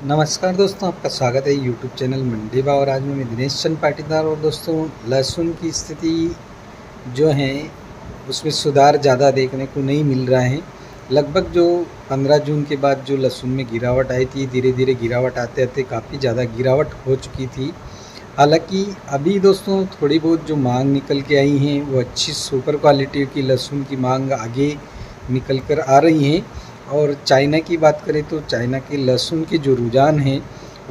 नमस्कार दोस्तों, आपका स्वागत है यूट्यूब चैनल मंडी भाव। और आज मैं दिनेश चंद पाटीदार। और दोस्तों, लहसुन की स्थिति जो है उसमें सुधार ज़्यादा देखने को नहीं मिल रहा है। लगभग जो 15 जून के बाद जो लहसुन में गिरावट आई थी, धीरे धीरे गिरावट आते आते काफ़ी ज़्यादा गिरावट हो चुकी थी। हालांकि अभी दोस्तों थोड़ी बहुत जो मांग निकल के आई हैं वो अच्छी सुपर क्वालिटी की लहसुन की मांग आगे निकल कर आ रही हैं। और चाइना की बात करें तो चाइना के लहसुन के जो रुझान हैं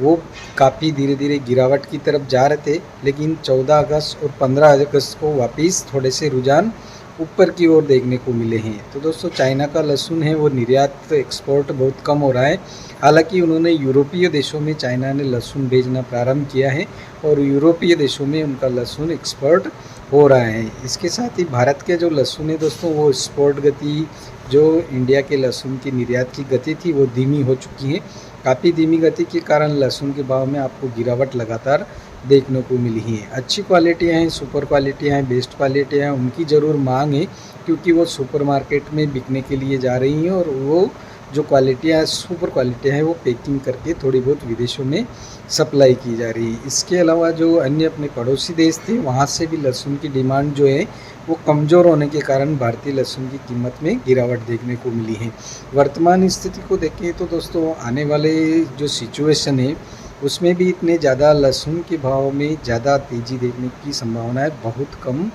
वो काफ़ी धीरे धीरे गिरावट की तरफ जा रहे थे, लेकिन 14 अगस्त और 15 अगस्त को वापस थोड़े से रुझान ऊपर की ओर देखने को मिले हैं। तो दोस्तों, चाइना का लहसुन है वो निर्यात एक्सपोर्ट बहुत कम हो रहा है। हालांकि उन्होंने यूरोपीय देशों में चाइना ने लहसुन भेजना प्रारंभ किया है और यूरोपीय देशों में उनका लहसुन एक्सपोर्ट हो रहा है। इसके साथ ही भारत के जो लहसुन है दोस्तों, वो एक्सपोर्ट गति जो इंडिया के लहसुन की निर्यात की गति थी वो धीमी हो चुकी है। काफ़ी धीमी गति के कारण लहसुन के भाव में आपको गिरावट लगातार देखने को मिली है। अच्छी क्वालिटियाँ हैं, सुपर क्वालिटियाँ हैं, बेस्ट क्वालिटियाँ हैं, उनकी ज़रूर मांग है, क्योंकि वो सुपर मार्केट में बिकने के लिए जा रही हैं। और वो जो क्वालिटियाँ सुपर क्वालिटियाँ हैं वो पैकिंग करके थोड़ी बहुत विदेशों में सप्लाई की जा रही है। इसके अलावा जो अन्य अपने पड़ोसी देश थे वहाँ से भी लहसुन की डिमांड जो है वो कमज़ोर होने के कारण भारतीय लहसुन की कीमत में गिरावट देखने को मिली है। वर्तमान स्थिति को देखें तो दोस्तों, आने वाले जो सिचुएशन है उसमें भी इतने ज़्यादा लहसुन के भाव में ज़्यादा तेज़ी देखने की संभावनाएं बहुत कम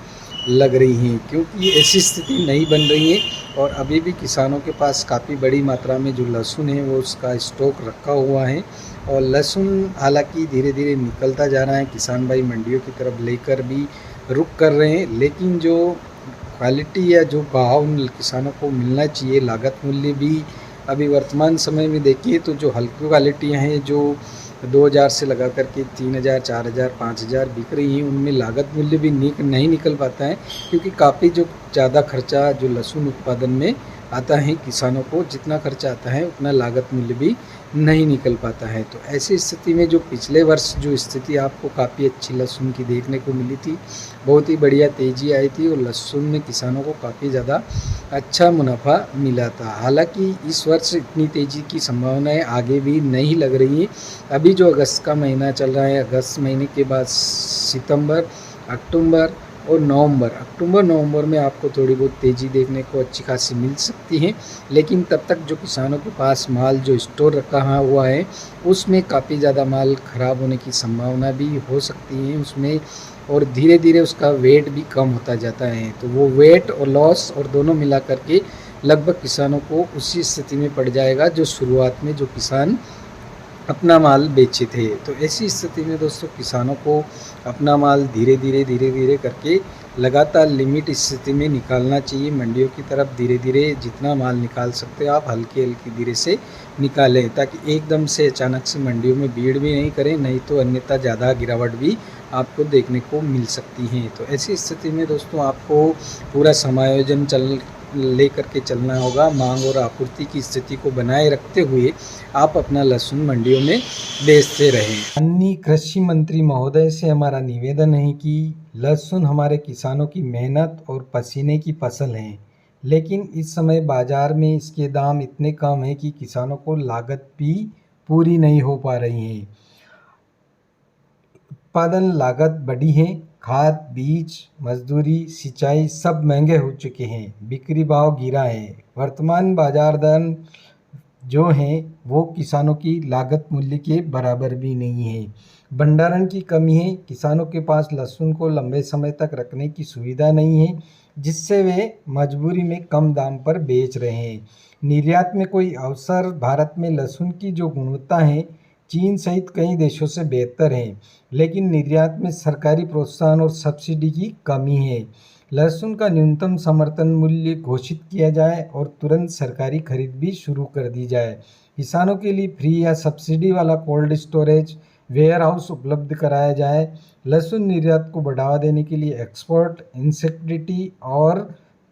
लग रही हैं, क्योंकि ऐसी स्थिति नहीं बन रही है। और अभी भी किसानों के पास काफ़ी बड़ी मात्रा में जो लहसुन है वो उसका स्टॉक रखा हुआ है। और लहसुन हालांकि धीरे धीरे निकलता जा रहा है, किसान भाई मंडियों की तरफ लेकर भी रुक कर रहे हैं, लेकिन जो क्वालिटी या जो भाव किसानों को मिलना चाहिए, लागत मूल्य भी अभी वर्तमान समय में देखिए तो जो हल्की क्वालिटियाँ हैं जो 2000 से लगा करके 3000, 4000, 5000 बिक रही हैं, उनमें लागत मूल्य भी नहीं निकल पाता है, क्योंकि काफ़ी जो ज़्यादा खर्चा जो लहसुन उत्पादन में आता है, किसानों को जितना खर्चा आता है उतना लागत मूल्य भी नहीं निकल पाता है। तो ऐसी स्थिति में जो पिछले वर्ष जो स्थिति आपको काफ़ी अच्छी लहसुन की देखने को मिली थी, बहुत ही बढ़िया तेज़ी आई थी और लहसुन में किसानों को काफ़ी ज़्यादा अच्छा मुनाफा मिला था। हालांकि इस वर्ष इतनी तेज़ी की संभावनाएं आगे भी नहीं लग रही हैं। अभी जो अगस्त का महीना चल रहा है, अगस्त महीने के बाद सितंबर, अक्टूबर और अक्टूबर नवंबर में आपको थोड़ी बहुत तेज़ी देखने को अच्छी खासी मिल सकती है। लेकिन तब तक जो किसानों के पास माल जो स्टोर रखा हुआ है उसमें काफ़ी ज़्यादा माल ख़राब होने की संभावना भी हो सकती है उसमें, और धीरे धीरे उसका वेट भी कम होता जाता है। तो वो वेट और लॉस और दोनों मिला करके लगभग किसानों को उसी स्थिति में पड़ जाएगा जो शुरुआत में जो किसान अपना माल बेचे थे। तो ऐसी स्थिति में दोस्तों, किसानों को अपना माल धीरे धीरे करके लगातार लिमिट स्थिति में निकालना चाहिए। मंडियों की तरफ धीरे धीरे जितना माल निकाल सकते हो आप हल्की धीरे से निकालें, ताकि एकदम से अचानक से मंडियों में भीड़ भी नहीं करें, नहीं तो अन्यथा ज़्यादा गिरावट भी आपको देखने को मिल सकती है। तो ऐसी स्थिति में दोस्तों, आपको पूरा समायोजन लेकर के चलना होगा। मांग और आपूर्ति की स्थिति को बनाए रखते हुए आप अपना लहसुन मंडियों में बेचते रहें। माननीय कृषि मंत्री महोदय से हमारा निवेदन है कि लहसुन हमारे किसानों की मेहनत और पसीने की फसल है, लेकिन इस समय बाजार में इसके दाम इतने कम हैं कि किसानों को लागत भी पूरी नहीं हो पा रही है। उत्पादन लागत बढ़ी है, खाद, बीज, मजदूरी, सिंचाई सब महंगे हो चुके हैं, बिक्री भाव गिरा है। वर्तमान बाजार दर जो हैं वो किसानों की लागत मूल्य के बराबर भी नहीं है। भंडारण की कमी है, किसानों के पास लहसुन को लंबे समय तक रखने की सुविधा नहीं है, जिससे वे मजबूरी में कम दाम पर बेच रहे हैं। निर्यात में कोई अवसर, भारत में लहसुन की जो गुणवत्ता है चीन सहित कई देशों से बेहतर है, लेकिन निर्यात में सरकारी प्रोत्साहन और सब्सिडी की कमी है। लहसुन का न्यूनतम समर्थन मूल्य घोषित किया जाए और तुरंत सरकारी खरीद भी शुरू कर दी जाए। किसानों के लिए फ्री या सब्सिडी वाला कोल्ड स्टोरेज वेयर हाउस उपलब्ध कराया जाए। लहसुन निर्यात को बढ़ावा देने के लिए एक्सपोर्ट इंसेक्टिविटी और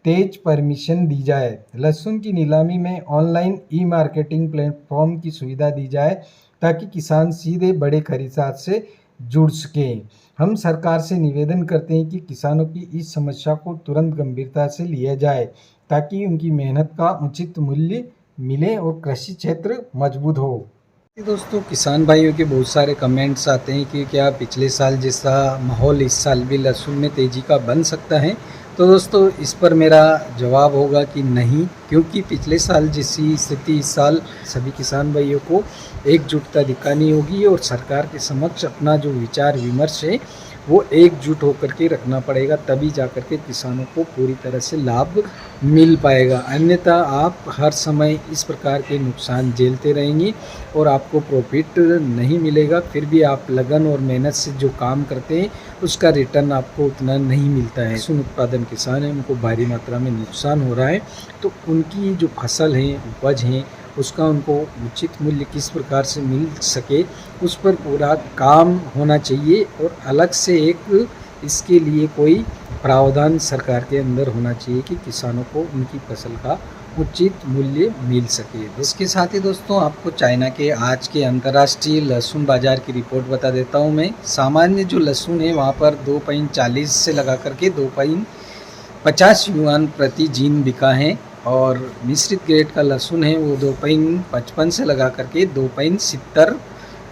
तेज परमिशन दी जाए। लहसुन की नीलामी में ऑनलाइन ई मार्केटिंग प्लेटफॉर्म की सुविधा दी जाए, ताकि किसान सीधे बड़े खरीदार से जुड़ सकें। हम सरकार से निवेदन करते हैं कि किसानों की इस समस्या को तुरंत गंभीरता से लिया जाए, ताकि उनकी मेहनत का उचित मूल्य मिले और कृषि क्षेत्र मजबूत हो। दोस्तों किसान भाइयों के बहुत सारे कमेंट्स आते हैं कि क्या पिछले साल जैसा माहौल इस साल भी लहसुन में तेज़ी का बन सकता है। तो दोस्तों इस पर मेरा जवाब होगा कि नहीं, क्योंकि पिछले साल जैसी स्थिति इस साल सभी किसान भाइयों को एकजुटता दिखानी होगी और सरकार के समक्ष अपना जो विचार विमर्श है वो एकजुट होकर के रखना पड़ेगा, तभी जा कर के किसानों को पूरी तरह से लाभ मिल पाएगा। अन्यथा आप हर समय इस प्रकार के नुकसान झेलते रहेंगे और आपको प्रॉफिट नहीं मिलेगा। फिर भी आप लगन और मेहनत से जो काम करते हैं उसका रिटर्न आपको उतना नहीं मिलता है। लहसुन उत्पादन किसान हैं, उनको भारी मात्रा में नुकसान हो रहा है, तो उनकी जो फसल है, उपज है, उसका उनको उचित मूल्य किस प्रकार से मिल सके उस पर पूरा काम होना चाहिए और अलग से एक इसके लिए कोई प्रावधान सरकार के अंदर होना चाहिए कि किसानों को उनकी फसल का उचित मूल्य मिल सके। इसके साथ ही दोस्तों आपको चाइना के आज के अंतर्राष्ट्रीय लहसुन बाजार की रिपोर्ट बता देता हूँ मैं। सामान्य जो लहसुन है वहाँ पर 2.40 से लगा करके 2.50 युआन प्रति जीन बिका है और मिश्रित ग्रेड का लहसुन है वो 2.55 से लगा करके 2.70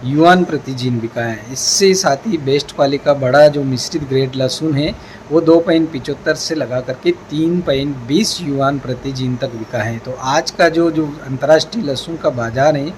युआन प्रति जीन बिका है। इससे साथ ही बेस्ट क्वालिटी का बड़ा जो मिश्रित ग्रेड लहसुन है वो 2.75 से लगा करके 3.20 युआन प्रति जीन तक बिका है। तो आज का जो अंतर्राष्ट्रीय लहसुन का बाज़ार है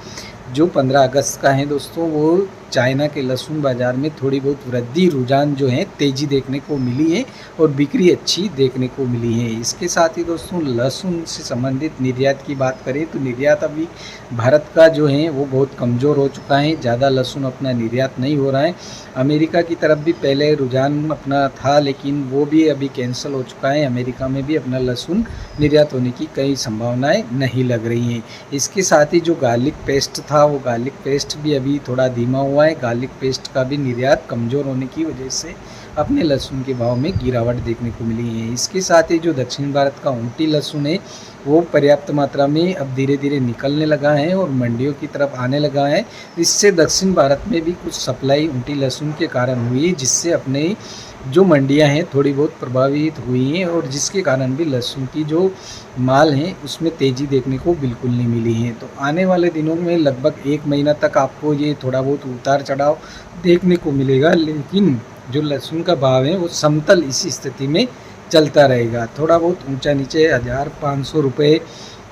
जो 15 अगस्त का है दोस्तों, वो चाइना के लहसुन बाज़ार में थोड़ी बहुत वृद्धि रुझान जो है तेज़ी देखने को मिली है और बिक्री अच्छी देखने को मिली है। इसके साथ ही दोस्तों लहसुन से संबंधित निर्यात की बात करें तो निर्यात अभी भारत का जो है वो बहुत कमज़ोर हो चुका है, ज़्यादा लहसुन अपना निर्यात नहीं हो रहा है। अमेरिका की तरफ भी पहले रुझान अपना था लेकिन वो भी अभी कैंसिल हो चुका है। अमेरिका में भी अपना लहसुन निर्यात होने की कई संभावनाएँ नहीं लग रही हैं। इसके साथ ही जो गार्लिक पेस्ट था वो गार्लिक पेस्ट भी अभी थोड़ा धीमा हुआ है। गार्लिक पेस्ट का भी निर्यात कमज़ोर होने की वजह से अपने लहसुन के भाव में गिरावट देखने को मिली है। इसके साथ ही जो दक्षिण भारत का ऊँटी लहसुन है वो पर्याप्त मात्रा में अब धीरे धीरे निकलने लगा है और मंडियों की तरफ आने लगा है। इससे दक्षिण भारत में भी कुछ सप्लाई ऊँटी लहसुन के कारण हुई है, जिससे अपने जो मंडियां हैं थोड़ी बहुत प्रभावित हुई हैं और जिसके कारण भी लहसुन की जो माल है उसमें तेज़ी देखने को बिल्कुल नहीं मिली है। तो आने वाले दिनों में लगभग 1 महीना तक आपको ये थोड़ा बहुत उतार चढ़ाव देखने को मिलेगा, लेकिन जो लहसुन का भाव है वो समतल इसी स्थिति में चलता रहेगा। थोड़ा बहुत ऊंचा नीचे 1500 रुपये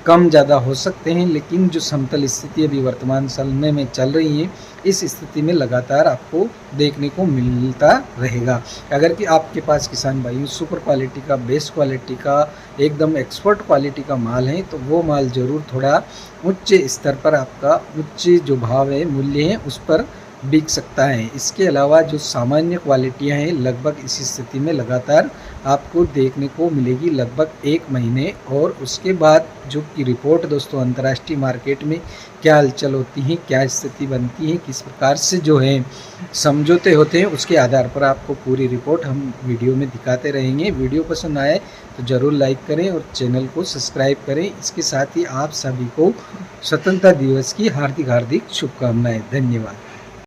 कम ज़्यादा हो सकते हैं, लेकिन जो समतल स्थिति अभी वर्तमान समय में चल रही है इस स्थिति में लगातार आपको देखने को मिलता रहेगा। अगर कि आपके पास किसान भाई सुपर क्वालिटी का, बेस्ट क्वालिटी का, एकदम एक्सपर्ट क्वालिटी का माल है तो वो माल ज़रूर थोड़ा उच्च स्तर पर आपका उच्च जो भाव है, मूल्य है, उस पर बिक सकता है। इसके अलावा जो सामान्य क्वालिटियाँ हैं लगभग इसी स्थिति में लगातार आपको देखने को मिलेगी लगभग 1 महीने। और उसके बाद जो की रिपोर्ट दोस्तों अंतर्राष्ट्रीय मार्केट में क्या हलचल होती है, क्या स्थिति बनती है, किस प्रकार से जो है समझौते होते हैं, उसके आधार पर आपको पूरी रिपोर्ट हम वीडियो में दिखाते रहेंगे। वीडियो पसंद आए तो ज़रूर लाइक करें और चैनल को सब्सक्राइब करें। इसके साथ ही आप सभी को स्वतंत्रता दिवस की हार्दिक शुभकामनाएं। धन्यवाद।